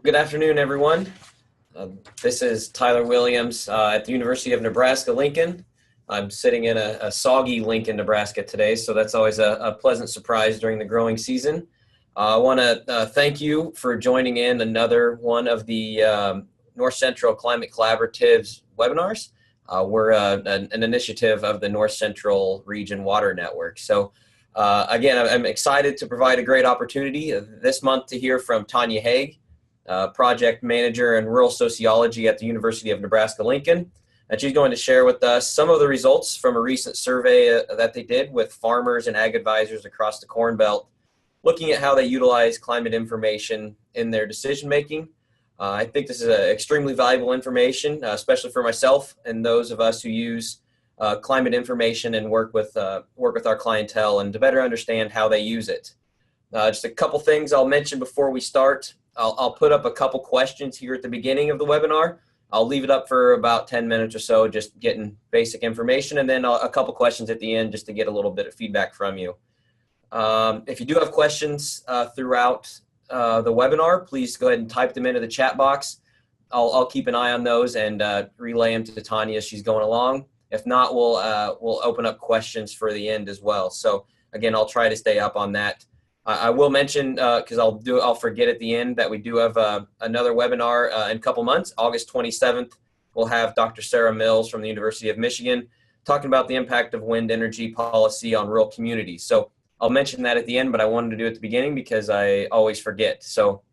Good afternoon, everyone. This is Tyler Williams at the University of Nebraska-Lincoln. I'm sitting in a soggy Lincoln, Nebraska today, so that's always a pleasant surprise during the growing season. I want to thank you for joining in another one of the North Central Climate Collaborative's webinars. We're an initiative of the North Central Region Water Network. So again, I'm excited to provide a great opportunity this month to hear from Tonya Haigh, project manager in rural sociology at the University of Nebraska-Lincoln. And she's going to share with us some of the results from a recent survey that they did with farmers and ag advisors across the Corn Belt, looking at how they utilize climate information in their decision making. I think this is extremely valuable information, especially for myself and those of us who use climate information and work with our clientele and to better understand how they use it. Just a couple things I'll mention before we start. I'll put up a couple questions here at the beginning of the webinar. I'll leave it up for about 10 minutes or so, just getting basic information, and then a couple questions at the end just to get a little bit of feedback from you. If you do have questions throughout the webinar, please go ahead and type them into the chat box. I'll keep an eye on those and relay them to Tonya as she's going along. If not, we'll open up questions for the end as well. So again, I'll try to stay up on that. I will mention, because I'll forget at the end, that we do have another webinar in a couple months. August 27th, we'll have Dr. Sarah Mills from the University of Michigan talking about the impact of wind energy policy on rural communities. So I'll mention that at the end, but I wanted to do it at the beginning because I always forget. So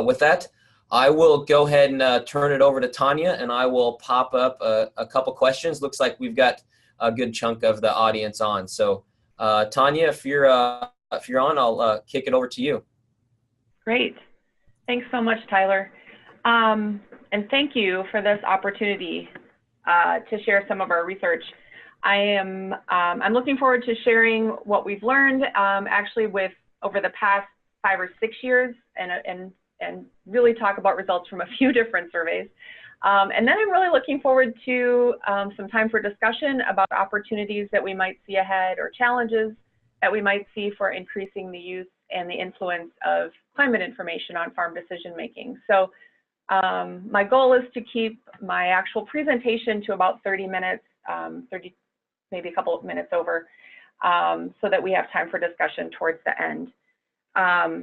with that, I will go ahead and turn it over to Tonya, and I will pop up a couple questions. Looks like we've got a good chunk of the audience on. So Tonya, if you're on, I'll kick it over to you. Great. Thanks so much, Tyler. And thank you for this opportunity to share some of our research. I'm looking forward to sharing what we've learned actually with over the past 5 or 6 years and really talk about results from a few different surveys. And then I'm really looking forward to some time for discussion about opportunities that we might see ahead or challenges that we might see for increasing the use and the influence of climate information on farm decision making. So my goal is to keep my actual presentation to about 30 minutes, maybe a couple of minutes over, so that we have time for discussion towards the end. Oh,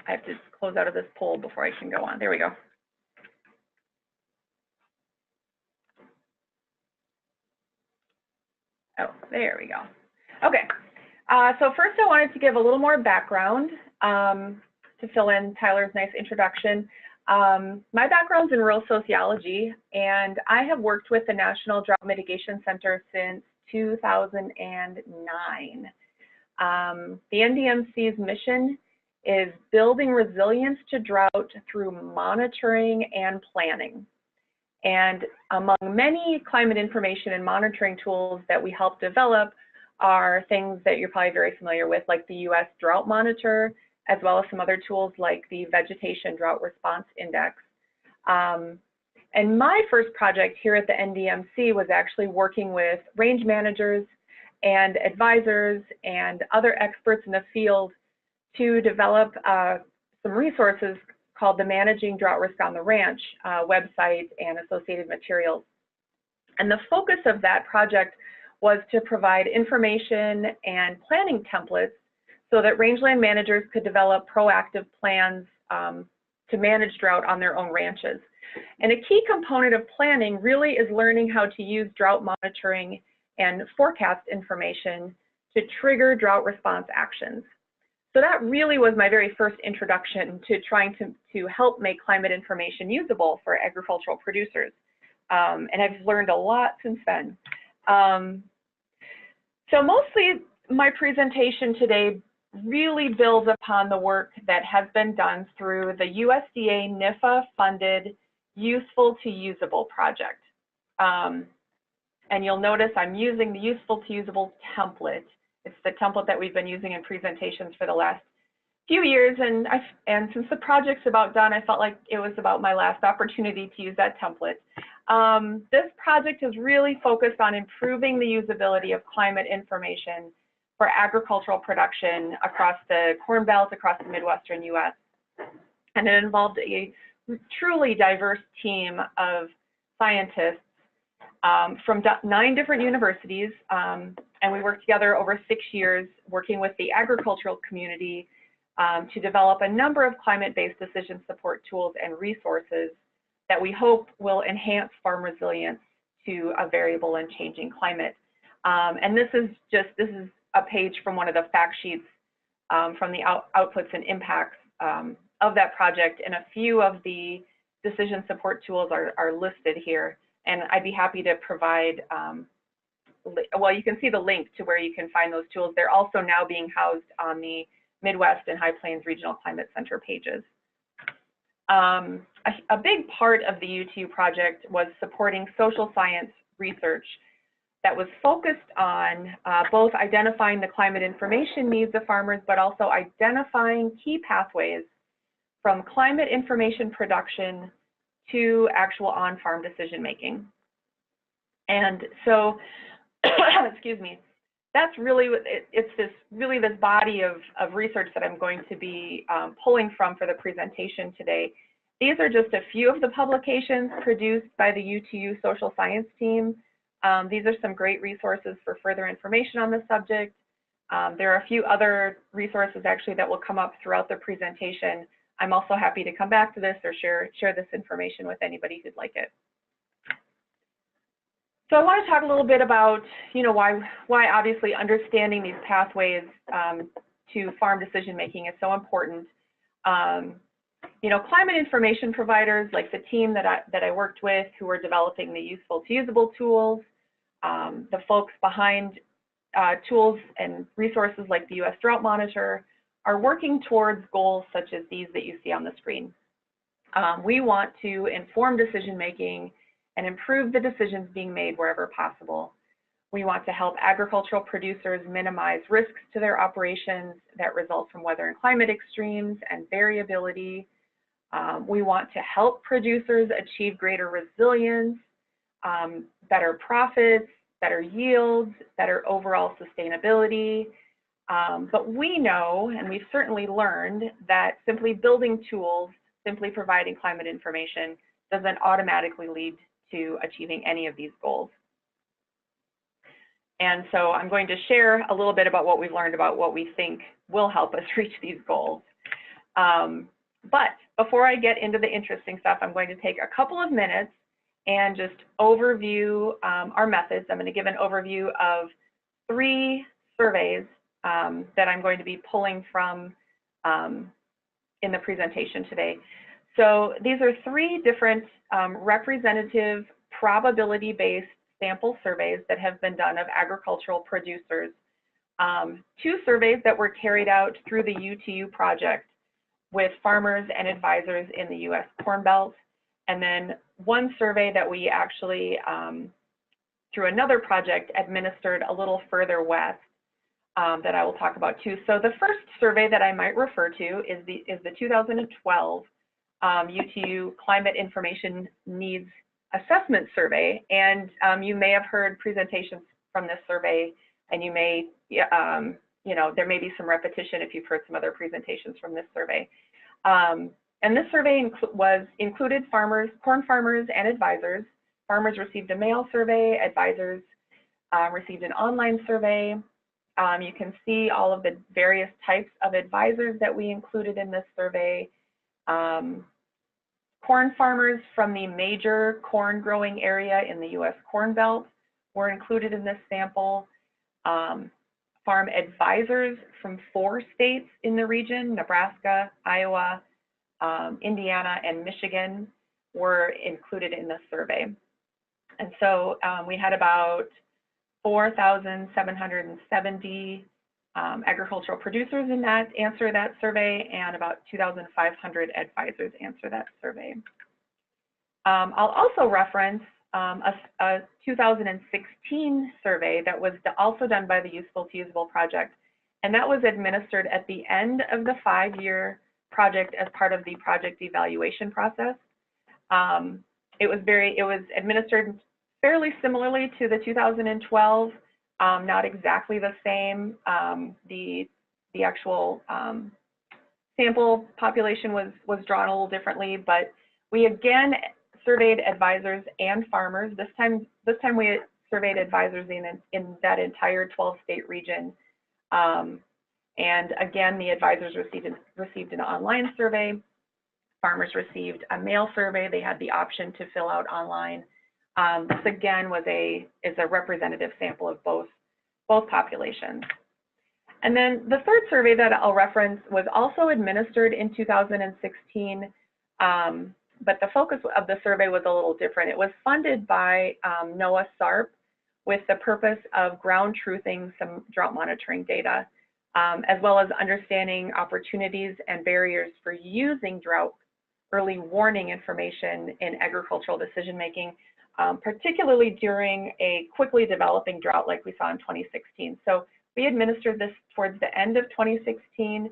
I have to close out of this poll before I can go on. There we go. Oh, there we go. Okay, so first I wanted to give a little more background to fill in Tyler's nice introduction. My background's in rural sociology, and I have worked with the National Drought Mitigation Center since 2009. The NDMC's mission is building resilience to drought through monitoring and planning. And among many climate information and monitoring tools that we help develop are things that you're probably very familiar with, like the US Drought Monitor, as well as some other tools like the Vegetation Drought Response Index. And my first project here at the NDMC was actually working with range managers and advisors and other experts in the field to develop some resources called the Managing Drought Risk on the Ranch website and associated materials. And the focus of that project was to provide information and planning templates so that rangeland managers could develop proactive plans to manage drought on their own ranches. And a key component of planning really is learning how to use drought monitoring and forecast information to trigger drought response actions. So that really was my very first introduction to trying to help make climate information usable for agricultural producers. And I've learned a lot since then. So mostly my presentation today really builds upon the work that has been done through the USDA NIFA funded Useful to Usable project. And you'll notice I'm using the Useful to Usable template. It's the template that we've been using in presentations for the last few years, and since the project's about done, I felt like it was about my last opportunity to use that template. This project is really focused on improving the usability of climate information for agricultural production across the Corn Belt, across the Midwestern US. And it involved a truly diverse team of scientists from 9 different universities, and we worked together over 6 years working with the agricultural community to develop a number of climate-based decision support tools and resources that we hope will enhance farm resilience to a variable and changing climate. And this is a page from one of the fact sheets from the outputs and impacts of that project, and a few of the decision support tools are listed here. And I'd be happy to provide, well, you can see the link to where you can find those tools. They're also now being housed on the Midwest and High Plains Regional Climate Center pages. A big part of the UTU project was supporting social science research that was focused on both identifying the climate information needs of farmers, but also identifying key pathways from climate information production to actual on-farm decision making. And so, excuse me, that's really, it's this body of research that I'm going to be pulling from for the presentation today. These are just a few of the publications produced by the UTU social science team. These are some great resources for further information on the subject. There are a few other resources actually that will come up throughout the presentation. I'm also happy to come back to this or share this information with anybody who'd like it. So I want to talk a little bit about, why obviously understanding these pathways to farm decision making is so important. Climate information providers like the team that I worked with who were developing the useful to usable tools, the folks behind tools and resources like the US Drought Monitor, are working towards goals such as these that you see on the screen. We want to inform decision making and improve the decisions being made wherever possible. We want to help agricultural producers minimize risks to their operations that result from weather and climate extremes and variability. We want to help producers achieve greater resilience, better profits, better yields, better overall sustainability. But we know, and we've certainly learned, that simply building tools, simply providing climate information, doesn't automatically lead to achieving any of these goals. And so I'm going to share a little bit about what we've learned about what we think will help us reach these goals. But before I get into the interesting stuff, I'm going to take a couple of minutes and just overview our methods. I'm going to give an overview of 3 surveys that I'm going to be pulling from in the presentation today. So these are 3 different representative probability-based sample surveys that have been done of agricultural producers. 2 surveys that were carried out through the UTU project with farmers and advisors in the US Corn Belt, and then 1 survey that we actually, through another project, administered a little further west that I will talk about too. So the first survey that I might refer to is the 2012 UTU Climate Information Needs Assessment Survey, and you may have heard presentations from this survey, and you may, there may be some repetition if you've heard some other presentations from this survey. And this survey included farmers, corn farmers, and advisors. Farmers received a mail survey, advisors received an online survey. You can see all of the various types of advisors that we included in this survey. Corn farmers from the major corn growing area in the US Corn Belt were included in this sample. Farm advisors from 4 states in the region, Nebraska, Iowa, Indiana, and Michigan, were included in this survey. And so we had about 4,770 agricultural producers in that answer that survey, and about 2,500 advisors answer that survey. I'll also reference a 2016 survey that was also done by the Useful to Usable project, and that was administered at the end of the 5-year project as part of the project evaluation process. It was administered fairly similarly to the 2012 not exactly the same. The actual sample population was drawn a little differently, but we again surveyed advisors and farmers. This time we surveyed advisors in that entire 12-state region. And again, the advisors received an online survey. Farmers received a mail survey. They had the option to fill out online. This again is a representative sample of both populations. And then the third survey that I'll reference was also administered in 2016, but the focus of the survey was a little different. It was funded by NOAA SARP with the purpose of ground truthing some drought monitoring data, as well as understanding opportunities and barriers for using drought early warning information in agricultural decision making, particularly during a quickly developing drought like we saw in 2016. So we administered this towards the end of 2016,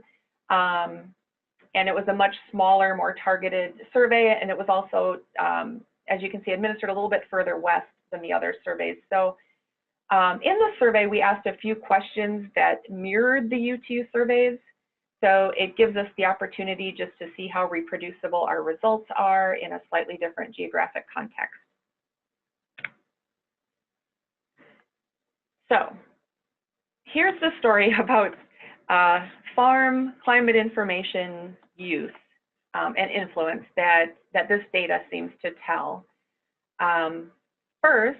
and it was a much smaller, more targeted survey, and it was also, as you can see, administered a little bit further west than the other surveys. So in the survey, we asked a few questions that mirrored the UTU surveys. So it gives us the opportunity just to see how reproducible our results are in a slightly different geographic context. So here's the story about farm climate information use and influence that this data seems to tell. First,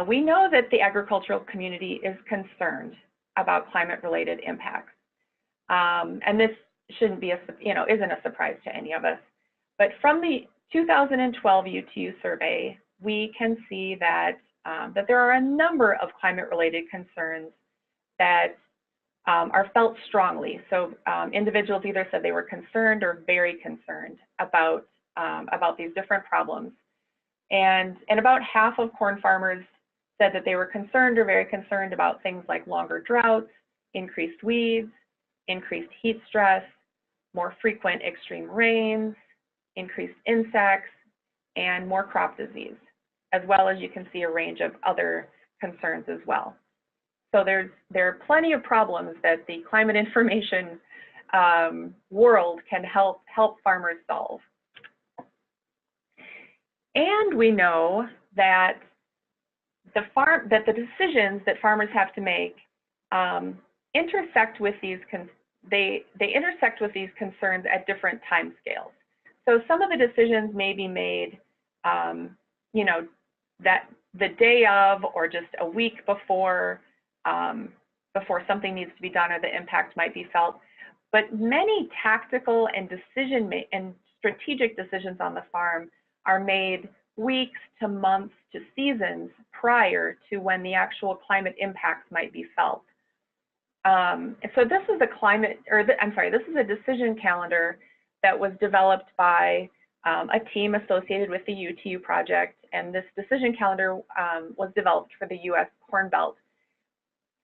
we know that the agricultural community is concerned about climate-related impacts. And this shouldn't be isn't a surprise to any of us. But from the 2012 UTU survey, we can see that that there are a number of climate-related concerns that are felt strongly. So individuals either said they were concerned or very concerned about these different problems. And about half of corn farmers said that they were concerned or very concerned about things like longer droughts, increased weeds, increased heat stress, more frequent extreme rains, increased insects, and more crop disease, as well as you can see a range of other concerns as well. So there are plenty of problems that the climate information world can help farmers solve. And we know that the decisions that farmers have to make intersect with these intersect with these concerns at different time scales. So some of the decisions may be made, that the day of or just a week before something needs to be done or the impact might be felt. But many tactical and strategic decisions on the farm are made weeks to months to seasons prior to when the actual climate impacts might be felt. So this is this is a decision calendar that was developed by a team associated with the UTU project, and this decision calendar was developed for the U.S. Corn Belt.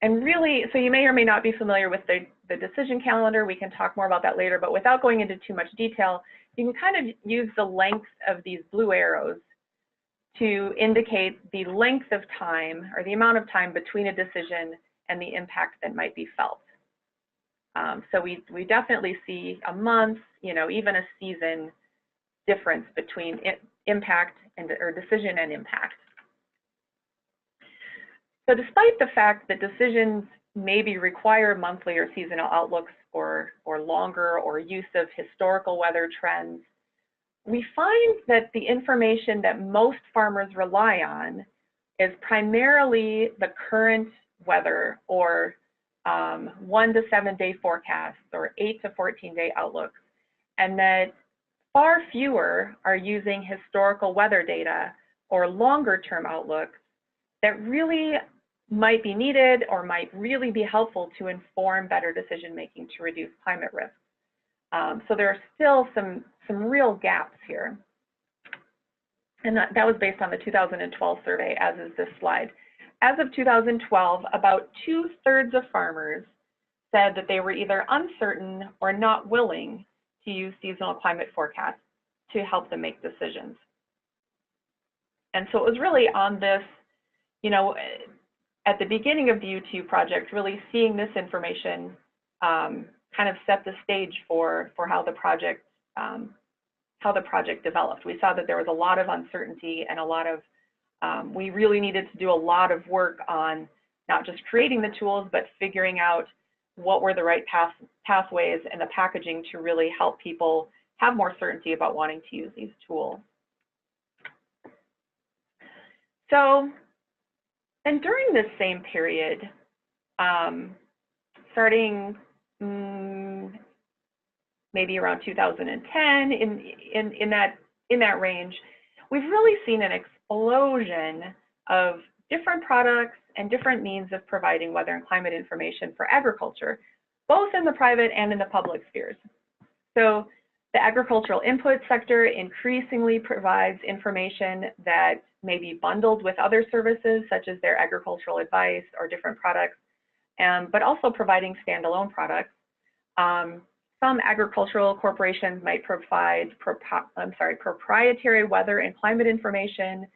And really, so you may or may not be familiar with the decision calendar. We can talk more about that later, but without going into too much detail, you can kind of use the length of these blue arrows to indicate the length of time or the amount of time between a decision and the impact that might be felt. So we definitely see a month, even a season difference between impact or decision and impact. So despite the fact that decisions maybe require monthly or seasonal outlooks or longer or use of historical weather trends, we find that the information that most farmers rely on is primarily the current weather or 1 to 7 day forecasts or 8 to 14 day outlooks, and that far fewer are using historical weather data or longer term outlooks that really might be needed or might really be helpful to inform better decision making to reduce climate risk. So there are still some real gaps here. And that was based on the 2012 survey, as is this slide. As of 2012, about 2/3 of farmers said that they were either uncertain or not willing to use seasonal climate forecasts to help them make decisions. And so it was really on this, at the beginning of the U2 project, really seeing this information kind of set the stage for how the project developed. We saw that there was a lot of uncertainty and a lot of, we really needed to do a lot of work on not just creating the tools, but figuring out what were the right pathways and the packaging to really help people have more certainty about wanting to use these tools. So, and during this same period, starting maybe around 2010, in that range, we've really seen an explosion of different products and different means of providing weather and climate information for agriculture, both in the private and in the public spheres. So the agricultural input sector increasingly provides information that may be bundled with other services, such as their agricultural advice or different products, but also providing standalone products. Some agricultural corporations might provide proprietary weather and climate information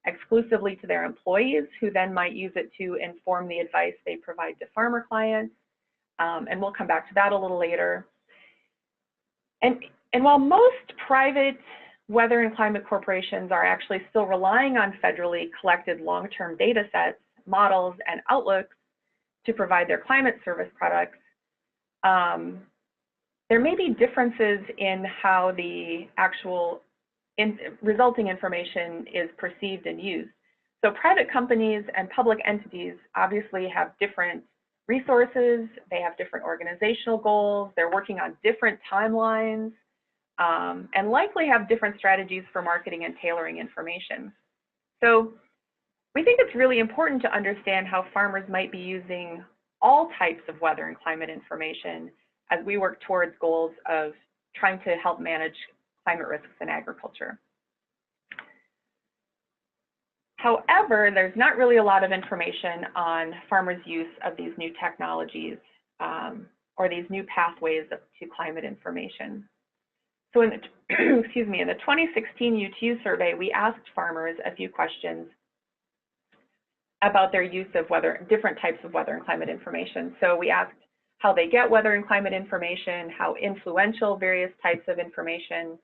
exclusively to their employees, who then might use it to inform the advice they provide to farmer clients. And we'll come back to that a little later. And while most private weather and climate corporations are actually still relying on federally collected long-term data sets, models, and outlooks to provide their climate service products, there may be differences in how the actual resulting information is perceived and used. So private companies and public entities obviously have different resources, they have different organizational goals, they're working on different timelines, and likely have different strategies for marketing and tailoring information. So we think it's really important to understand how farmers might be using all types of weather and climate information as we work towards goals of trying to help manage climate risks in agriculture. However, there's not really a lot of information on farmers' use of these new technologies or these new pathways to climate information. So in the, excuse me, in the 2016 U2 survey, we asked farmers a few questions about their use of different types of weather and climate information. So we asked how they get weather and climate information, how influential various types of information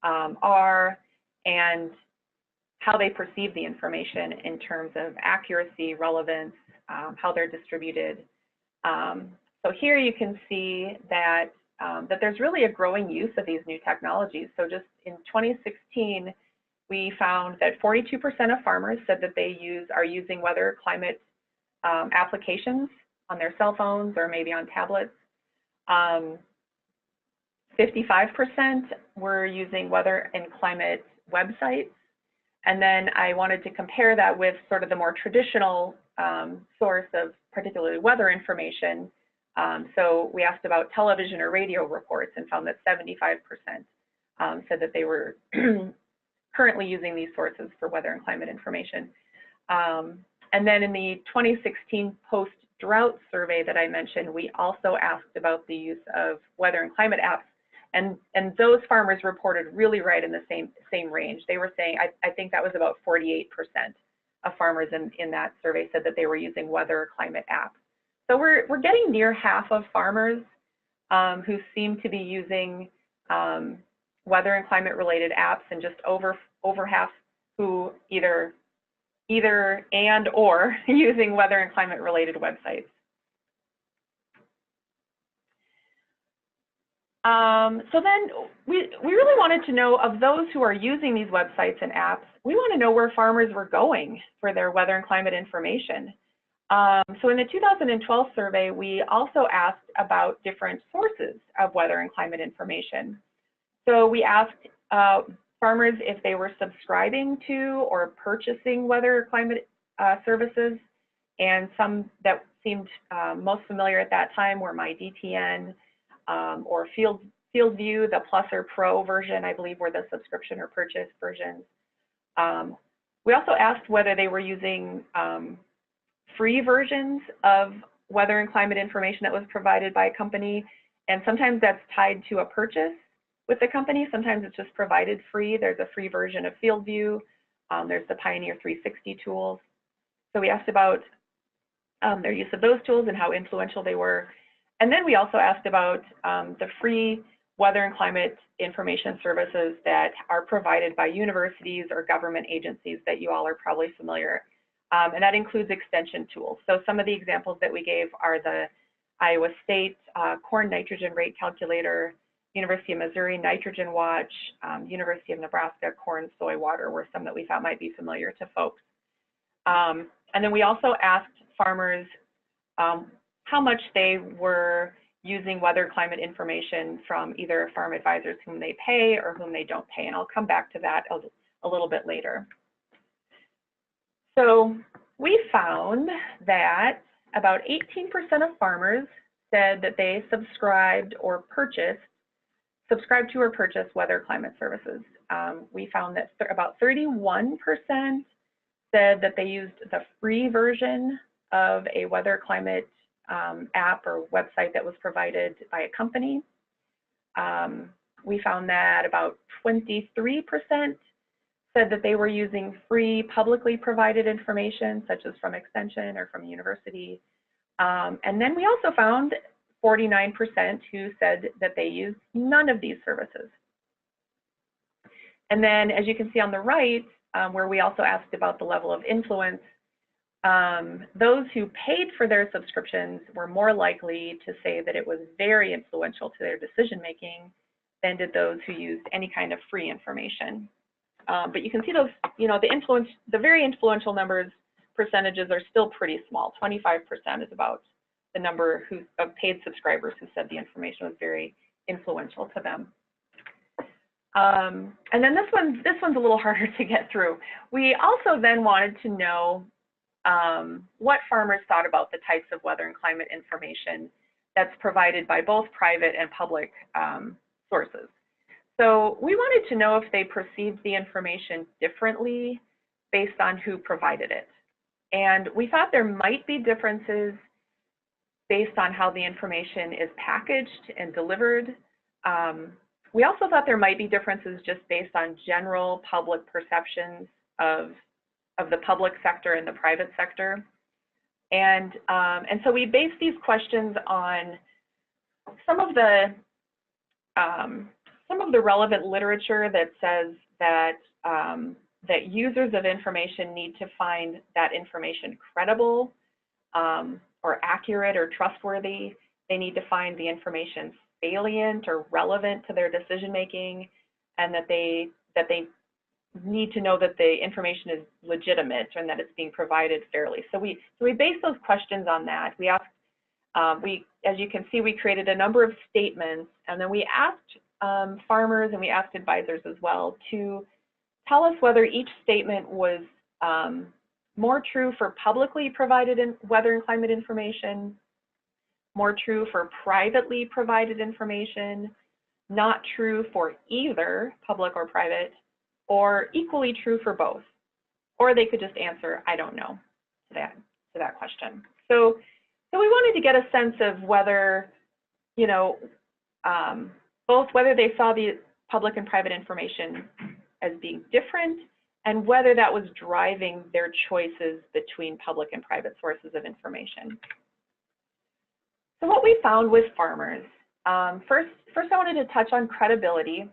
are, and how they perceive the information in terms of accuracy, relevance, how they're distributed. So here you can see that that there's really a growing use of these new technologies. So just in 2016, we found that 42% of farmers said that they are using weather climate applications on their cell phones or maybe on tablets. 55% were using weather and climate websites. And then I wanted to compare that with sort of the more traditional source of particularly weather information. So we asked about television or radio reports and found that 75% said that they were currently using these sources for weather and climate information. And then in the 2016 post-drought survey that I mentioned, we also asked about the use of weather and climate apps. And those farmers reported really right in the same range. They were saying, I think that was about 48% of farmers in that survey said that they were using weather or climate apps. So we're getting near half of farmers who seem to be using weather and climate related apps, and just over half who either and or using weather and climate related websites. So then we really wanted to know, of those who are using these websites and apps, we want to know where farmers were going for their weather and climate information. So in the 2012 survey, we also asked about different sources of weather and climate information. So we asked farmers if they were subscribing to or purchasing weather or climate services, and some that seemed most familiar at that time were MyDTN, or FieldView, the Plus or Pro version, I believe, were the subscription or purchase versions. We also asked whether they were using free versions of weather and climate information that was provided by a company, and sometimes that's tied to a purchase with the company. Sometimes it's just provided free. There's a free version of FieldView. There's the Pioneer 360 tools. So we asked about their use of those tools and how influential they were. And then we also asked about the free weather and climate information services that are provided by universities or government agencies that you all are probably familiar. And that includes extension tools. So some of the examples that we gave are the Iowa State Corn Nitrogen Rate Calculator, University of Missouri Nitrogen Watch, University of Nebraska Corn Soy Water were some that we thought might be familiar to folks. And then we also asked farmers how much they were using weather climate information from either farm advisors whom they pay or whom they don't pay. And I'll come back to that a little bit later. So we found that about 18% of farmers said that they subscribed to or purchased weather climate services. We found that about 31% said that they used the free version of a weather climate app or website that was provided by a company. We found that about 23% said that they were using free publicly provided information, such as from Extension or from a university. And then we also found 49% who said that they used none of these services. And then, as you can see on the right, where we also asked about the level of influence, those who paid for their subscriptions were more likely to say that it was very influential to their decision-making than did those who used any kind of free information. But you can see those, the very influential percentages are still pretty small. 25% is about the number of paid subscribers who said the information was very influential to them. And then this one's a little harder to get through. We also then wanted to know what farmers thought about the types of weather and climate information that's provided by both private and public sources. So we wanted to know if they perceived the information differently based on who provided it. And we thought there might be differences based on how the information is packaged and delivered. We also thought there might be differences just based on general public perceptions of the public sector and the private sector. And so we based these questions on some of the relevant literature that says that that users of information need to find that information credible or accurate or trustworthy. They need to find the information salient or relevant to their decision making, and that they need to know that the information is legitimate and that it's being provided fairly. So we based those questions on that. We asked, as you can see, we created a number of statements, and then we asked farmers and we asked advisors as well to tell us whether each statement was more true for publicly provided weather and climate information, more true for privately provided information, not true for either public or private, or equally true for both. Or they could just answer, I don't know, to that question. So we wanted to get a sense of whether, both whether they saw the public and private information as being different, and whether that was driving their choices between public and private sources of information. So what we found with farmers, first I wanted to touch on credibility.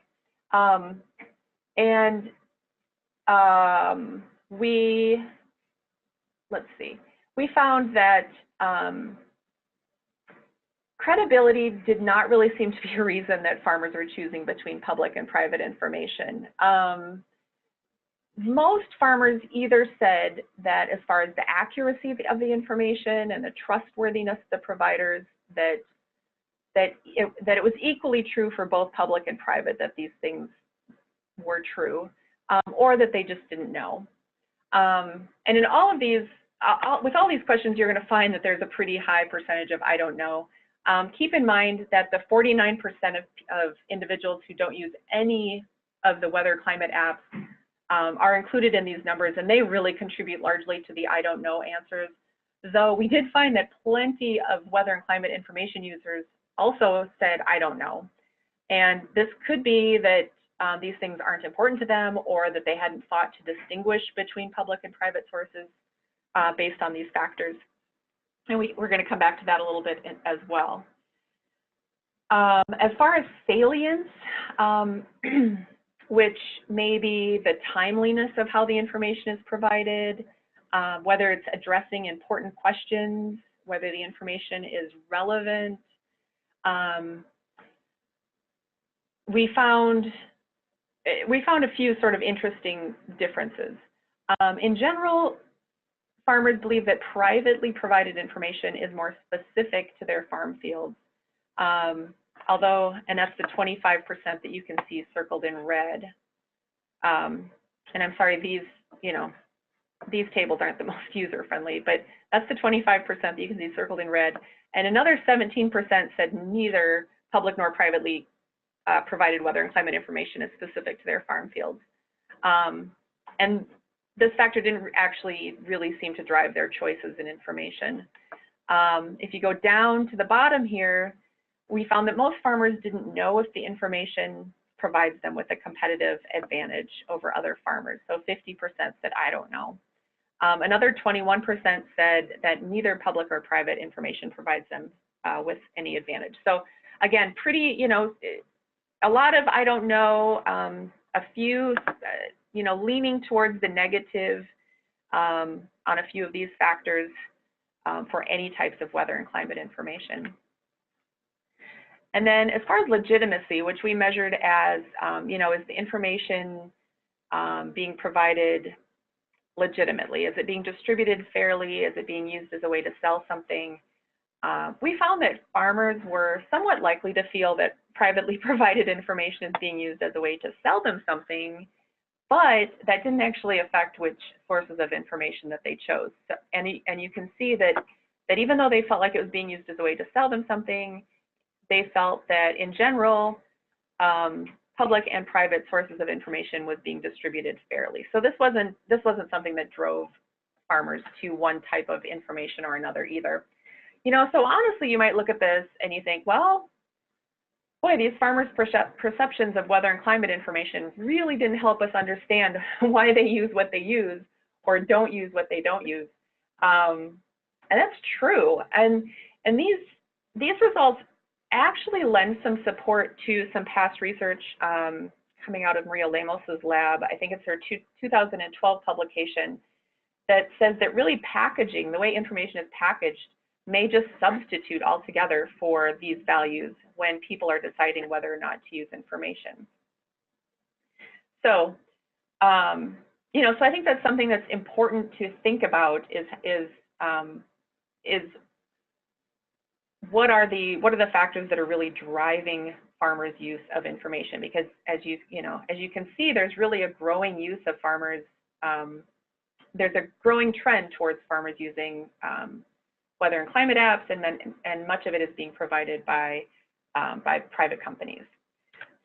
We found that credibility did not really seem to be a reason that farmers were choosing between public and private information. Most farmers either said that as far as the accuracy of the information and the trustworthiness of the providers, that it was equally true for both public and private that these things were true, or that they just didn't know. And in all of these, with all these questions, you're going to find that there's a pretty high percentage of I don't know. Keep in mind that the 49% of individuals who don't use any of the weather climate apps are included in these numbers, and they really contribute largely to the I don't know answers. Though we did find that plenty of weather and climate information users also said I don't know. And this could be that these things aren't important to them, or that they hadn't thought to distinguish between public and private sources based on these factors. And we're going to come back to that a little bit as well. As far as salience, which may be the timeliness of how the information is provided, whether it's addressing important questions, whether the information is relevant. We found a few sort of interesting differences. In general, farmers believe that privately provided information is more specific to their farm fields. Although, and that's the 25% that you can see circled in red. And I'm sorry, these tables aren't the most user-friendly, but that's the 25% that you can see circled in red. And another 17% said neither public nor privately provided weather and climate information is specific to their farm fields. And this factor didn't actually really seem to drive their choices in information. If you go down to the bottom here, we found that most farmers didn't know if the information provides them with a competitive advantage over other farmers. So 50% said, I don't know. Another 21% said that neither public or private information provides them with any advantage. So again, pretty, a lot of I don't know, a few, leaning towards the negative on a few of these factors for any types of weather and climate information. And then as far as legitimacy, which we measured as, is the information being provided legitimately? Is it being distributed fairly? Is it being used as a way to sell something? We found that farmers were somewhat likely to feel that privately provided information is being used as a way to sell them something, but that didn't actually affect which sources of information that they chose. So, and you can see that even though they felt like it was being used as a way to sell them something, they felt that in general, public and private sources of information was being distributed fairly. So this wasn't something that drove farmers to one type of information or another either. So honestly, you might look at this and you think, well, boy, these farmers' perceptions of weather and climate information really didn't help us understand why they use what they use or don't use what they don't use. And that's true. And these results actually lend some support to some past research coming out of Maria Lamos's lab. I think it's her 2012 publication that says that really packaging, the way information is packaged, may just substitute altogether for these values when people are deciding whether or not to use information. So, so I think that's something that's important to think about is what are the factors that are really driving farmers' use of information? Because as you can see, there's really a growing use of farmers. There's a growing trend towards farmers using weather and climate apps, and much of it is being provided by private companies.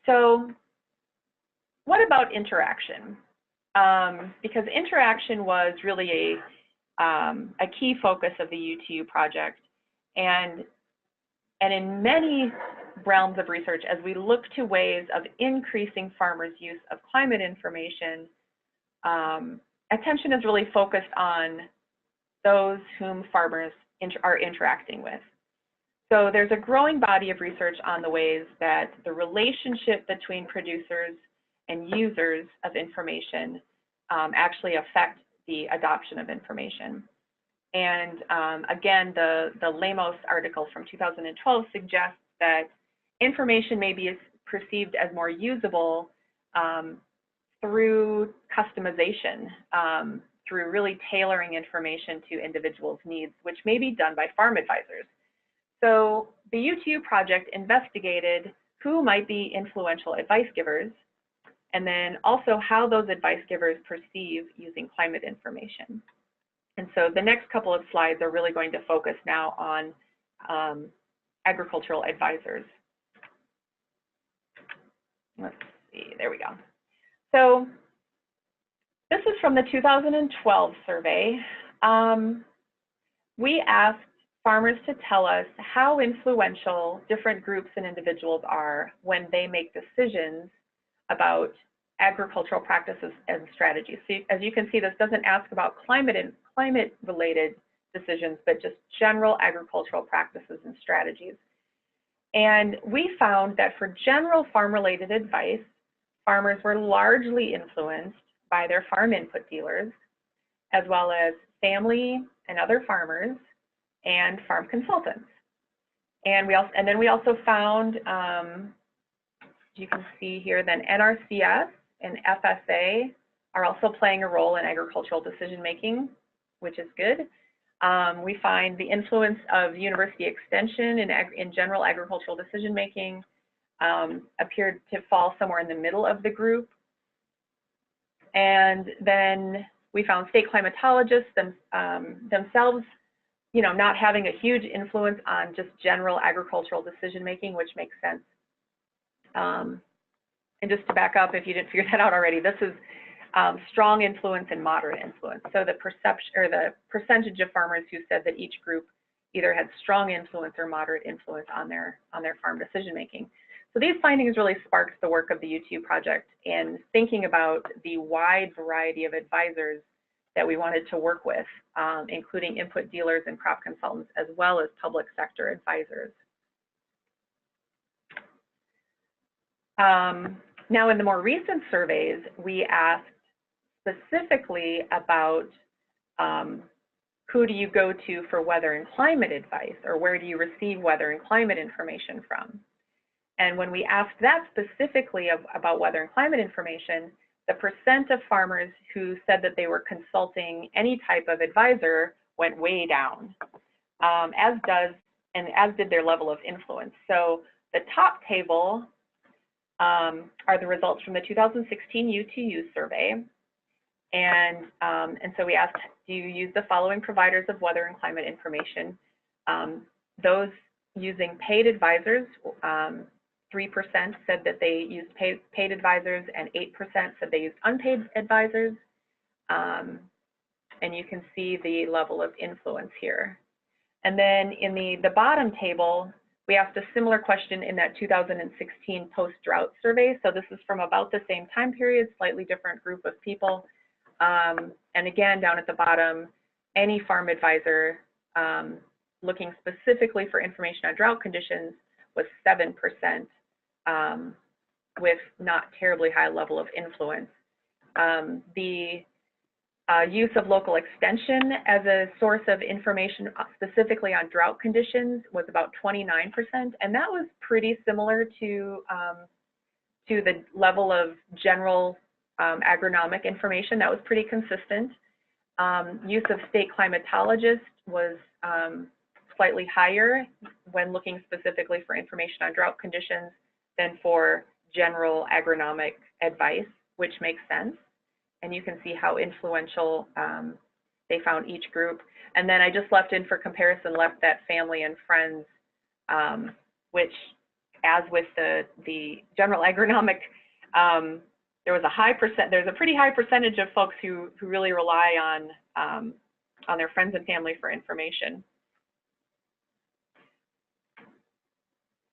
So, what about interaction? Because interaction was really a key focus of the UTU project, and in many realms of research, as we look to ways of increasing farmers' use of climate information, attention is really focused on those whom farmers are interacting with. So there's a growing body of research on the ways that the relationship between producers and users of information actually affect the adoption of information. And again, the Lamos article from 2012 suggests that information may be perceived as more usable through customization, through really tailoring information to individuals' needs, which may be done by farm advisors. So the UTU project investigated who might be influential advice givers, and then also how those advice givers perceive using climate information. And so the next couple of slides are really going to focus now on agricultural advisors. Let's see, there we go. So this is from the 2012 survey. We asked farmers to tell us how influential different groups and individuals are when they make decisions about agricultural practices and strategies. So as you can see, this doesn't ask about climate-related decisions, but just general agricultural practices and strategies. And we found that for general farm-related advice, farmers were largely influenced by their farm input dealers, as well as family and other farmers and farm consultants. And then we also found, you can see here, then NRCS and FSA are also playing a role in agricultural decision-making, which is good. We find the influence of university extension in general agricultural decision-making appeared to fall somewhere in the middle of the group. And then we found state climatologists themselves, not having a huge influence on just general agricultural decision-making, which makes sense. And just to back up, if you didn't figure that out already, this is strong influence and moderate influence. So the perception or the percentage of farmers who said that each group either had strong influence or moderate influence on their farm decision making. So these findings really sparked the work of the U2 project in thinking about the wide variety of advisors that we wanted to work with, including input dealers and crop consultants, as well as public sector advisors. Now, in the more recent surveys, we asked specifically about who do you go to for weather and climate advice, or where do you receive weather and climate information from? And when we asked that specifically about weather and climate information, the percent of farmers who said that they were consulting any type of advisor went way down, as did their level of influence. So the top table are the results from the 2016 U2U survey. And so we asked, do you use the following providers of weather and climate information? Those using paid advisors, 3% said that they used paid advisors, and 8% said they used unpaid advisors. And you can see the level of influence here. And then in the bottom table, we asked a similar question in that 2016 post-drought survey. So this is from about the same time period, slightly different group of people. And again, down at the bottom, any farm advisor looking specifically for information on drought conditions was 7%, with not terribly high level of influence. The use of local extension as a source of information specifically on drought conditions was about 29%, and that was pretty similar to the level of general agronomic information. That was pretty consistent. Use of state climatologists was slightly higher when looking specifically for information on drought conditions than for general agronomic advice, which makes sense. And you can see how influential they found each group. And then I just left in for comparison, left that family and friends, which, as with the general agronomic, there's a pretty high percentage of folks who really rely on their friends and family for information.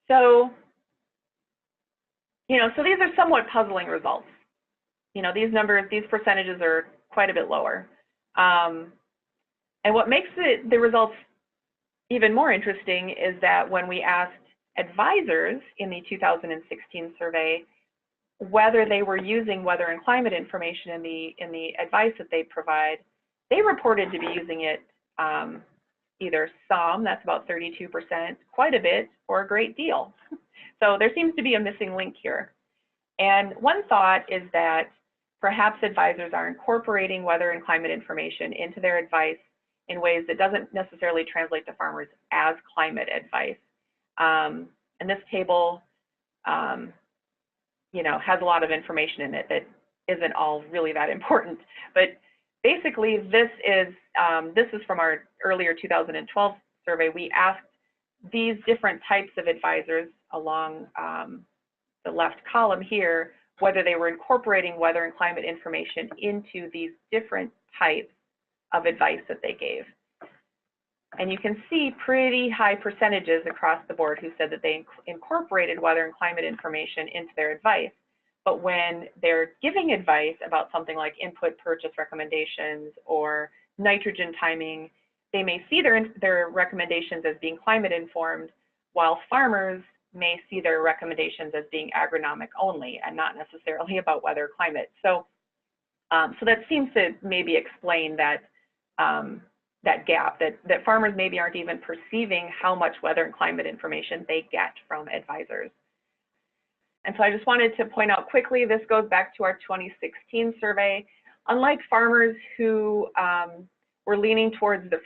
So, so these are somewhat puzzling results. These numbers, these percentages are quite a bit lower. And what makes the results even more interesting is that when we asked advisors in the 2016 survey whether they were using weather and climate information in the advice that they provide, they reported to be using it either some, that's about 32%, quite a bit, or a great deal. So there seems to be a missing link here. And one thought is that perhaps advisors are incorporating weather and climate information into their advice in ways that doesn't necessarily translate to farmers as climate advice. And this table, has a lot of information in it that isn't all really that important. But basically, this is from our earlier 2012 survey. We asked these different types of advisors along the left column here whether they were incorporating weather and climate information into these different types of advice that they gave. And you can see pretty high percentages across the board who said that they incorporated weather and climate information into their advice. But when they're giving advice about something like input purchase recommendations or nitrogen timing, they may see their recommendations as being climate informed, while farmers may see their recommendations as being agronomic only and not necessarily about weather or climate. So, so that seems to maybe explain that that gap, that farmers maybe aren't even perceiving how much weather and climate information they get from advisors. And so I just wanted to point out quickly, this goes back to our 2016 survey. Unlike farmers who were leaning towards the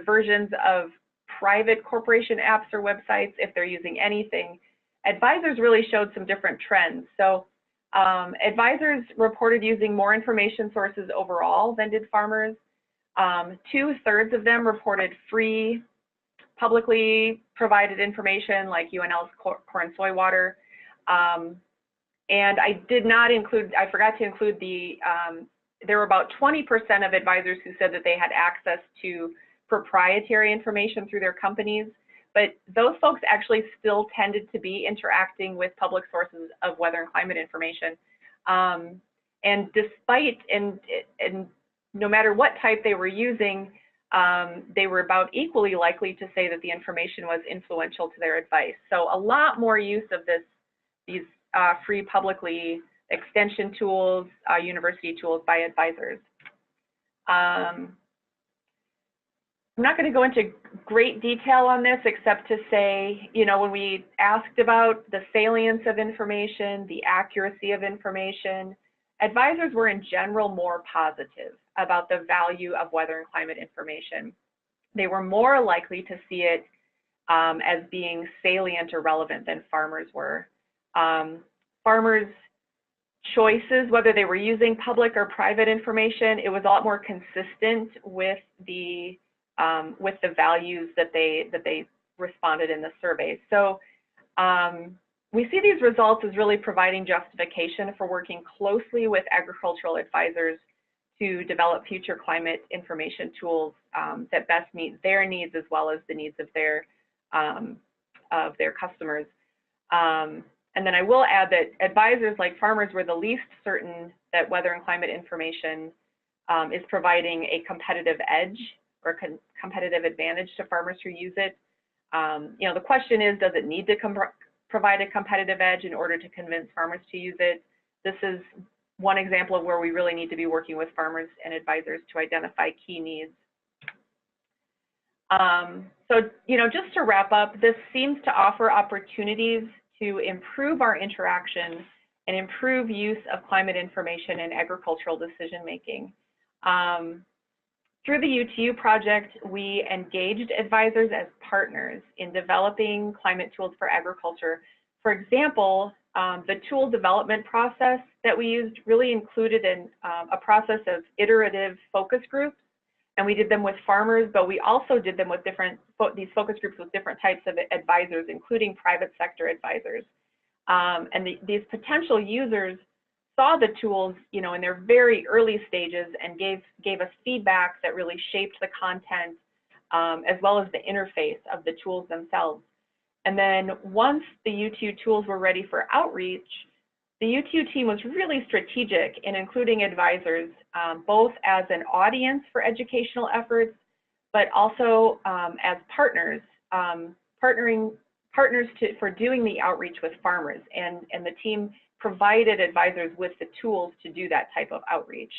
versions of private corporation apps or websites, if they're using anything, advisors really showed some different trends. So advisors reported using more information sources overall than did farmers. 2/3 of them reported free, publicly provided information like UNL's corn soy water. And I forgot to include there were about 20% of advisors who said that they had access to proprietary information through their companies, but those folks actually still tended to be interacting with public sources of weather and climate information. And despite, and no matter what type they were using, they were about equally likely to say that the information was influential to their advice. So a lot more use of these free publicly extension tools, university tools by advisors. I'm not going to go into great detail on this except to say, you know, when we asked about the salience of information, the accuracy of information, advisors were in general more positive about the value of weather and climate information. They were more likely to see it as being salient or relevant than farmers were. Farmers' choices, whether they were using public or private information, it was a lot more consistent with the values that they responded in the survey. So we see these results as really providing justification for working closely with agricultural advisors to develop future climate information tools that best meet their needs as well as the needs of their customers. And then I will add that advisors like farmers were the least certain that weather and climate information is providing a competitive edge or competitive advantage to farmers who use it. You know, the question is, does it need to provide a competitive edge in order to convince farmers to use it? This is one example of where we really need to be working with farmers and advisors to identify key needs. So, you know, just to wrap up, this seems to offer opportunities to improve our interaction and improve use of climate information in agricultural decision making. Through the UTU project, we engaged advisors as partners in developing climate tools for agriculture. For example, the tool development process that we used really included a process of iterative focus groups, and we did them with farmers, but we also did them with these focus groups with different types of advisors, including private sector advisors. And these potential users saw the tools, you know, in their very early stages and gave us feedback that really shaped the content as well as the interface of the tools themselves. And then once the UTU tools were ready for outreach, the UTU team was really strategic in including advisors, both as an audience for educational efforts, but also as partners, partners for doing the outreach with farmers. And the team provided advisors with the tools to do that type of outreach.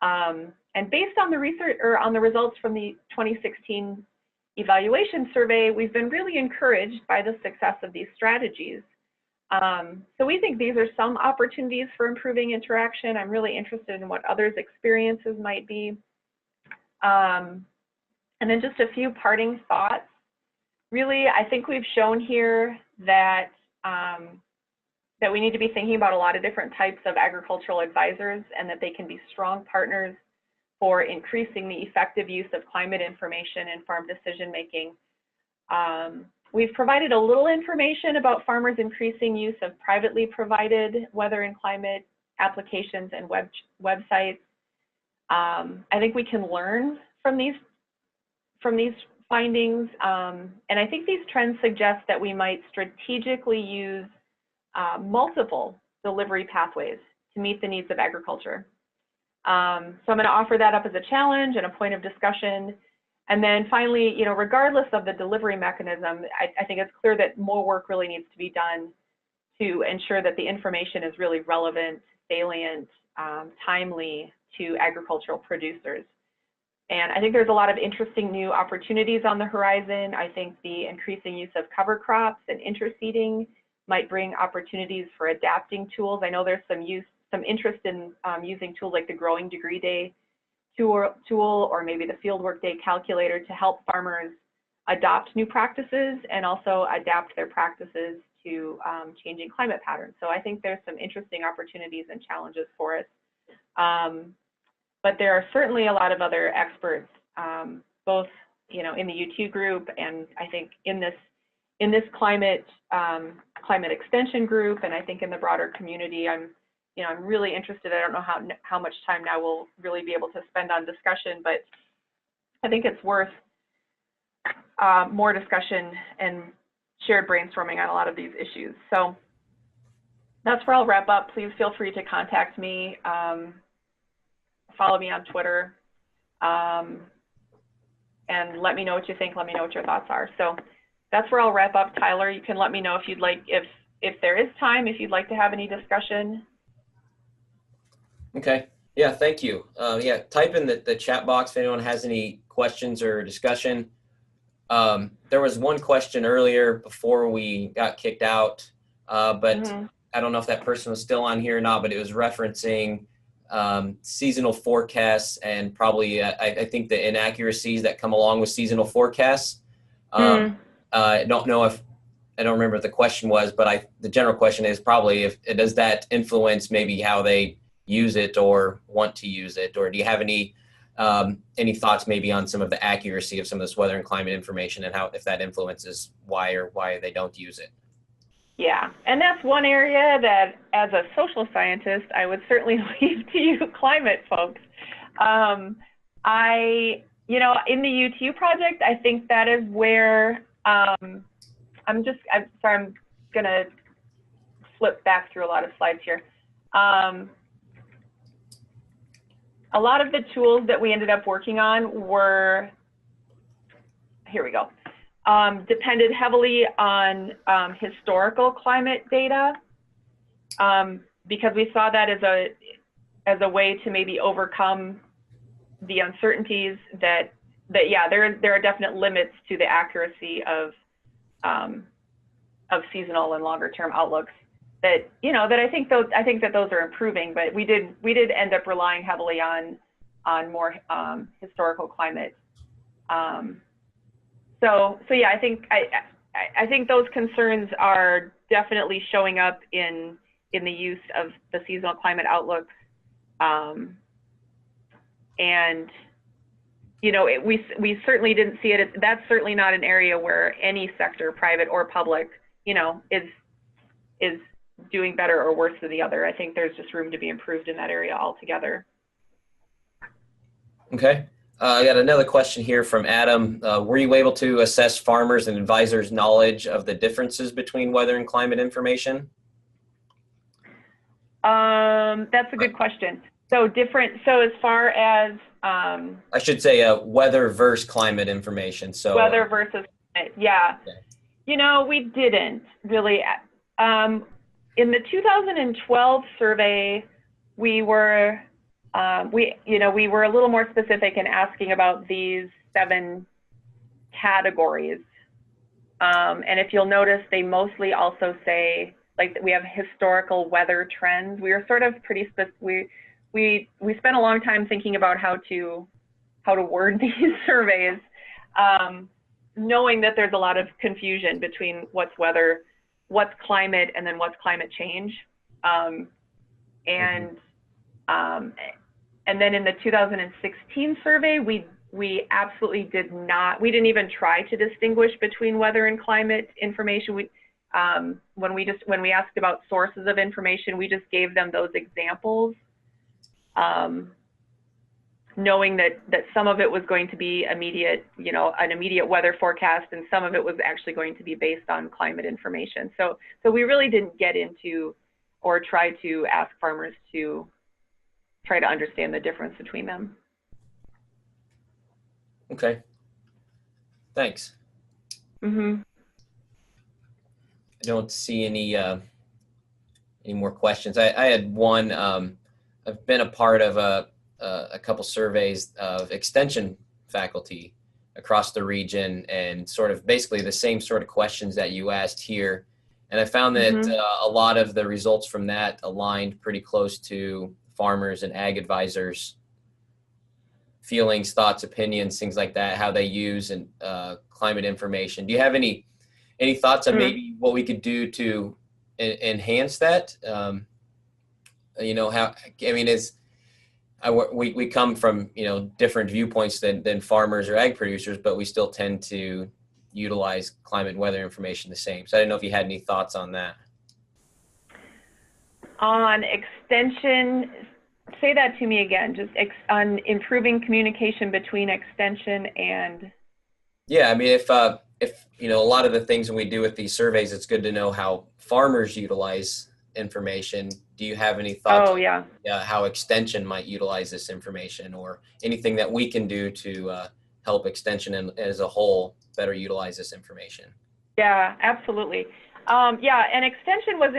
And based on the research or on the results from the 2016 evaluation survey, we've been really encouraged by the success of these strategies. So we think these are some opportunities for improving interaction. I'm really interested in what others' experiences might be. And then just a few parting thoughts. Really, I think we've shown here that that we need to be thinking about a lot of different types of agricultural advisors and that they can be strong partners for increasing the effective use of climate information in farm decision making. We've provided a little information about farmers' increasing use of privately provided weather and climate applications and websites. I think we can learn from these findings, and I think these trends suggest that we might strategically use multiple delivery pathways to meet the needs of agriculture. So I'm going to offer that up as a challenge and a point of discussion. And then finally, you know, regardless of the delivery mechanism, I think it's clear that more work really needs to be done to ensure that the information is really relevant, salient, timely to agricultural producers. And I think there's a lot of interesting new opportunities on the horizon. I think the increasing use of cover crops and interseeding might bring opportunities for adapting tools. I know there's some interest in using tools like the Growing Degree Day tool or maybe the Fieldwork Day calculator to help farmers adopt new practices and also adapt their practices to changing climate patterns. So I think there's some interesting opportunities and challenges for us. But there are certainly a lot of other experts, both, you know, in the U2 group and I think in this climate extension group, and I think in the broader community. I'm really interested. I don't know how much time now we'll really be able to spend on discussion, but I think it's worth more discussion and shared brainstorming on a lot of these issues. So that's where I'll wrap up. Please feel free to contact me. Follow me on Twitter, and let me know what you think. Let me know what your thoughts are. So that's where I'll wrap up. Tyler, you can let me know if you'd like, if there is time, if you'd like to have any discussion. Okay. Yeah, thank you. Yeah, type in the chat box if anyone has any questions or discussion. There was one question earlier before we got kicked out, but I don't know if that person was still on here or not, but it was referencing seasonal forecasts and probably I think the inaccuracies that come along with seasonal forecasts. I don't know if I don't remember what the question was, but the general question is probably does that influence maybe how they use it or want to use it, or do you have any thoughts maybe on some of the accuracy of some of this weather and climate information and how if that influences why they don't use it? Yeah, and that's one area that as a social scientist, I would certainly leave to you climate folks. You know, in the U2 project, I think that is where, I'm sorry, I'm gonna flip back through a lot of slides here. A lot of the tools that we ended up working on were, here we go. Depended heavily on historical climate data because we saw that as a way to maybe overcome the uncertainties that yeah, there are definite limits to the accuracy of seasonal and longer term outlooks that, you know, that I think that those are improving, but we did end up relying heavily on more historical climate. So yeah, I think those concerns are definitely showing up in the use of the seasonal climate outlooks, and you know, we certainly didn't see it. That's certainly not an area where any sector, private or public, you know, is doing better or worse than the other. I think there's just room to be improved in that area altogether. Okay. I got another question here from Adam. Were you able to assess farmers and advisors' knowledge of the differences between weather and climate information? That's a good question. So as far as I should say weather versus climate information. So weather versus climate, yeah. Okay. You know, we didn't really. In the 2012 survey, we were a little more specific in asking about these 7 categories. And if you'll notice, they mostly also say, like, we have historical weather trends. We are sort of pretty specific. We spent a long time thinking about how to word these surveys, knowing that there's a lot of confusion between what's weather, what's climate, and then what's climate change. And then in the 2016 survey, we absolutely did not. We didn't even try to distinguish between weather and climate information. When we asked about sources of information, we just gave them those examples, knowing that some of it was going to be immediate, you know, an immediate weather forecast, and some of it was actually going to be based on climate information. So we really didn't get into or try to ask farmers to try to understand the difference between them. Okay. Thanks. Mm-hmm. I don't see any more questions. I had one. I've been a part of a couple surveys of extension faculty across the region, and sort of basically the same sort of questions that you asked here. And I found that a lot of the results from that aligned pretty close to farmers and ag advisors' feelings, thoughts, opinions, things like that, how they use and climate information. Do you have any thoughts on maybe what we could do to enhance that? How, I mean, we come from, different viewpoints than farmers or ag producers, but we still tend to utilize climate and weather information the same. So I didn't know if you had any thoughts on that. On extension, say that to me again, just on improving communication between extension and. Yeah, I mean, if a lot of the things when we do with these surveys, it's good to know how farmers utilize information. Do you have any thoughts on how extension might utilize this information, or anything that we can do to help extension as a whole better utilize this information? Yeah, absolutely. And extension was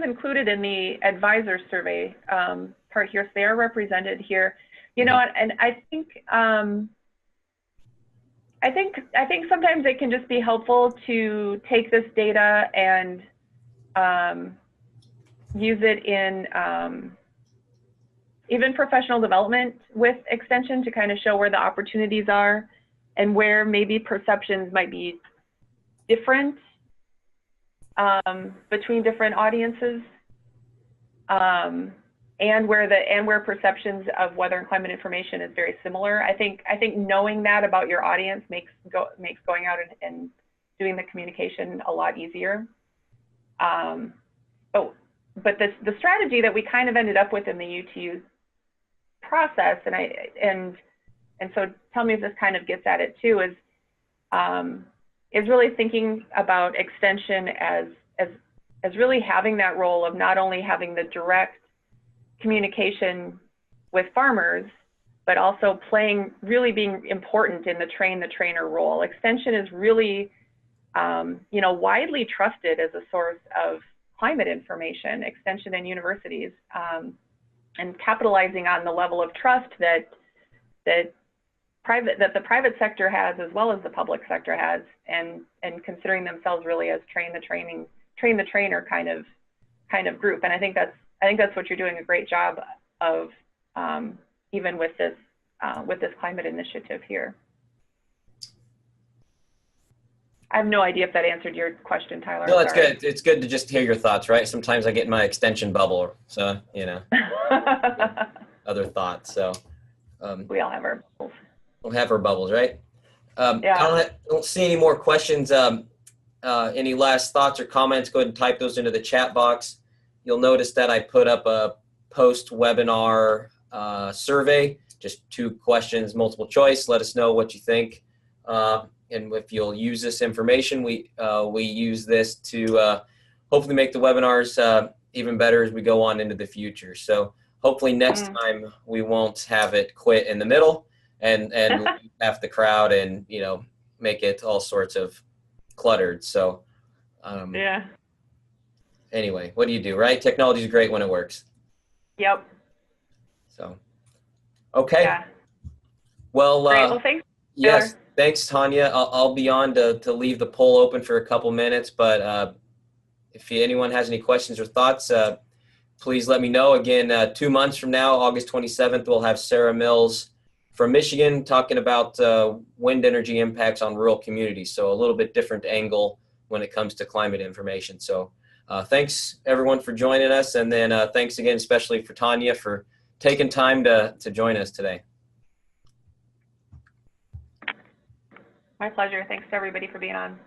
included in the advisor survey part here, so they are represented here. And I think sometimes it can just be helpful to take this data and use it in even professional development with extension to kind of show where the opportunities are and where maybe perceptions might be different between different audiences, and where perceptions of weather and climate information is very similar. I think knowing that about your audience makes going out and doing the communication a lot easier. But the strategy that we kind of ended up with in the UTU process, and so tell me if this kind of gets at it too, is really thinking about extension as really having that role of not only having the direct communication with farmers, but also really being important in the trainer role. Extension is really, widely trusted as a source of climate information, extension in universities, and capitalizing on the level of trust that the private sector has as well as the public sector has, and considering themselves really as train the trainer kind of group. And I think that's what you're doing a great job of, even with this climate initiative here. I have no idea if that answered your question, Tyler. No, that's good. It's good to just hear your thoughts, right? Sometimes I get in my extension bubble, so other thoughts. So we all have our bubbles. We'll have our bubbles, right? I don't see any more questions. Any last thoughts or comments? Go ahead and type those into the chat box. You'll notice that I put up a post-webinar survey, just 2 questions, multiple choice. Let us know what you think. And if you'll use this information, we use this to hopefully make the webinars even better as we go on into the future. So hopefully next time we won't have it quit in the middle and leave half the crowd and make it all sorts of cluttered. So anyway, what do you do, right? Technology is great when it works. Yep. So okay. Yeah. Well, great. Well, thanks. Yes. Thanks, Tonya. I'll be on to leave the poll open for a couple minutes, but if anyone has any questions or thoughts, please let me know. Again, 2 months from now, August 27th, we'll have Sarah Mills from Michigan talking about wind energy impacts on rural communities. So a little bit different angle when it comes to climate information. So thanks, everyone, for joining us. And then thanks again, especially for Tonya, for taking time to join us today. My pleasure. Thanks to everybody for being on.